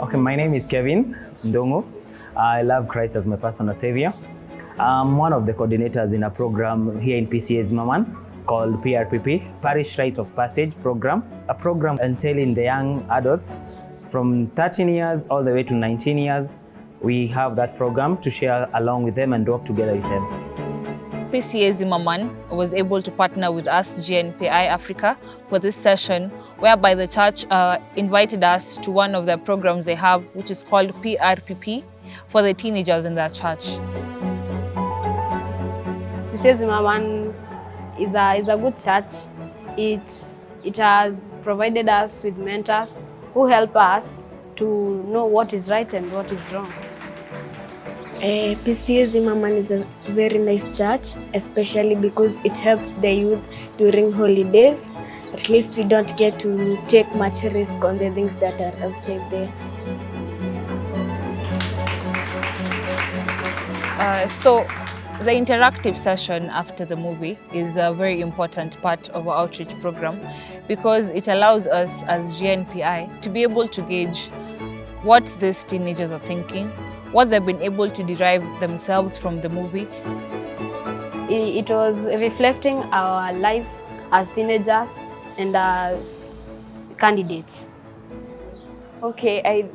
Okay, my name is Kevin Ndongo. I love Christ as my personal savior. I'm one of the coordinators in a program here in PCEA Zimmerman called PRPP, Parish Rite of Passage Program, a program entailing the young adults from 13 years all the way to 19 years. We have that program to share along with them and work together with them. PCEA Zimmerman was able to partner with us, GNPI Africa, for this session, whereby the church invited us to one of the programs they have, which is called PRPP, for the teenagers in their church. PCEA Zimmerman is a good church. It has provided us with mentors who help us to know what is right and what is wrong. PCEA Zimmerman is a very nice church, especially because it helps the youth during holidays. At least we don't get to take much risk on the things that are outside there. So the interactive session after the movie is a very important part of our outreach program because it allows us as GNPI to be able to gauge what these teenagers are thinking, what they've been able to derive themselves from the movie. It was reflecting our lives as teenagers and as candidates. Okay,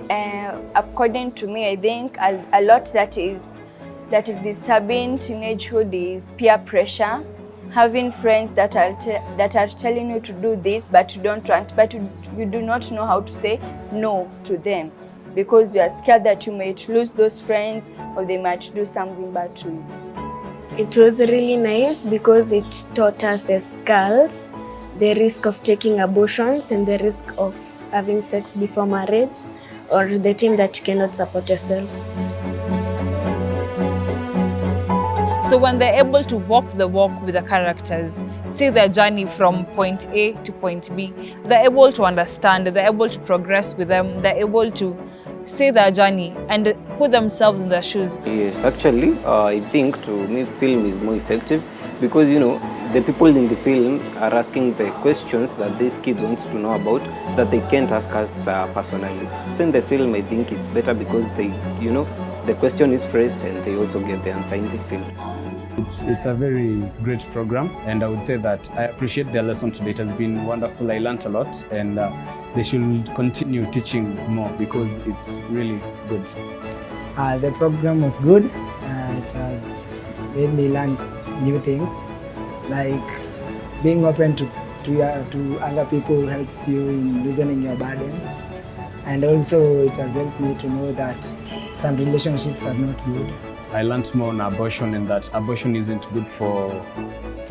according to me, I think a lot that is disturbing teenagehood is peer pressure, having friends that are telling you to do this, but you don't want, but you do not know how to say no to them, because you are scared that you might lose those friends or they might do something bad to you. It was really nice because it taught us as girls the risk of taking abortions and the risk of having sex before marriage, or the time that you cannot support yourself. So when they're able to walk the walk with the characters, see their journey from point A to point B, they're able to understand, they're able to progress with them, they're able to see their journey and put themselves in their shoes. Yes, actually, I think to me film is more effective because, you know, the people in the film are asking the questions that these kids want to know about that they can't ask us personally. So in the film, I think it's better because they, you know, the question is phrased and they also get the answer in the film. It's a very great program, and I would say that I appreciate their lesson today. It has been wonderful. I learned a lot, and they should continue teaching more because it's really good. The program was good. It has made me learn new things, like being open to other people helps you in loosening your burdens, and also it has helped me to know that some relationships are not good. I learned more on abortion and that abortion isn't good for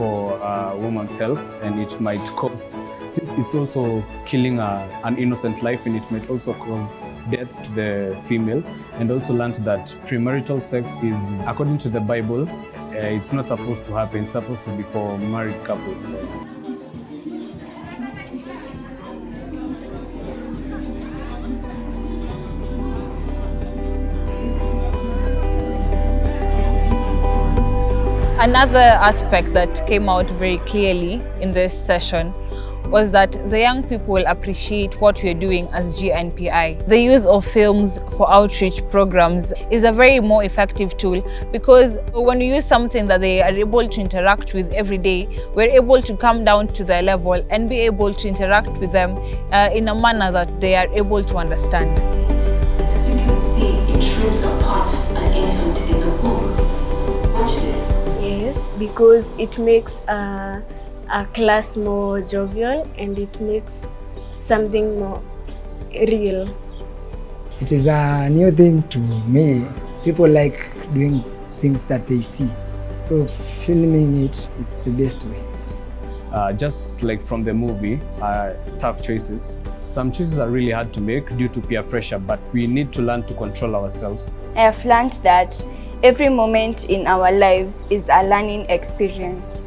a woman's health, and it might cause, since it's also killing an innocent life, and it might also cause death to the female. And also learned that premarital sex is, according to the Bible, it's not supposed to happen. It's supposed to be for married couples. Another aspect that came out very clearly in this session was that the young people appreciate what we're doing as GNPI. The use of films for outreach programs is a very more effective tool because when you use something that they are able to interact with every day, we're able to come down to their level and be able to interact with them in a manner that they are able to understand. As you can see, it shows apart an infant in the womb. Watch this. Yes, because it makes a class more jovial and it makes something more real. It is a new thing to me. People like doing things that they see. So filming it's the best way. Just like from the movie, tough choices. Some choices are really hard to make due to peer pressure, but we need to learn to control ourselves. I have learned that every moment in our lives is a learning experience.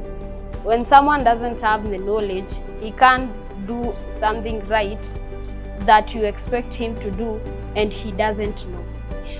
When someone doesn't have the knowledge, he can't do something right that you expect him to do and he doesn't know.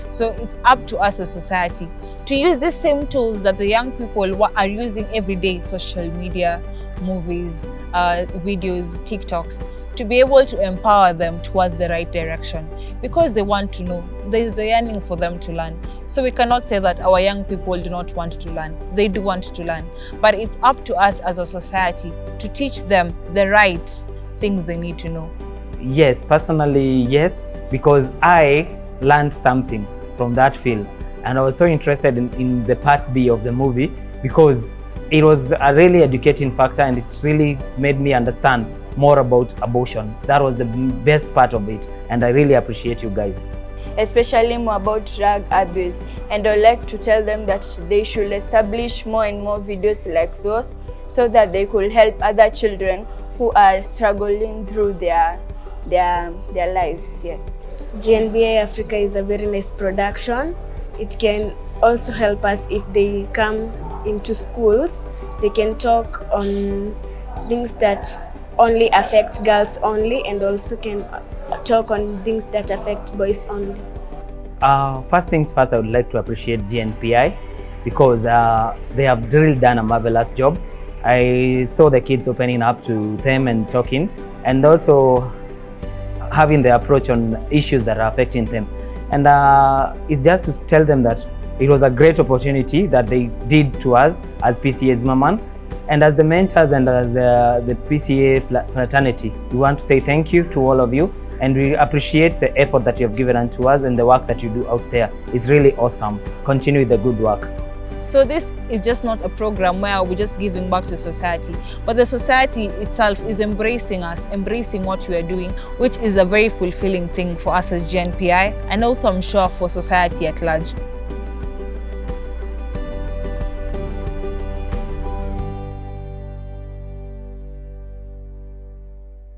So it's up to us as society to use the same tools that the young people are using every day, social media, movies, videos, TikToks, to be able to empower them towards the right direction, because they want to know. There is the yearning for them to learn. So we cannot say that our young people do not want to learn. They do want to learn, but it's up to us as a society to teach them the right things they need to know. Yes, personally, yes, because I learned something from that film, and I was so interested in the part B of the movie because it was a really educating factor, and it really made me understand more about abortion. That was the best part of it, and I really appreciate you guys. Especially more about drug abuse, and I'd like to tell them that they should establish more and more videos like those so that they could help other children who are struggling through their lives. Yes. GNBI Africa is a very nice production. It can also help us if they come into schools. They can talk on things that only affect girls only, and also can talk on things that affect boys only. First things first, I would like to appreciate GNPI because they have really done a marvelous job. I saw the kids opening up to them and talking, and also having the approach on issues that are affecting them. And it's just to tell them that it was a great opportunity that they did to us as PCEA Zimmerman. And as the mentors and as the PCEA fraternity, we want to say thank you to all of you, and we appreciate the effort that you have given unto us and the work that you do out there. It's really awesome. Continue with the good work. So this is just not a program where we're just giving back to society, but the society itself is embracing us, embracing what we are doing, which is a very fulfilling thing for us as GNPI, and also I'm sure for society at large.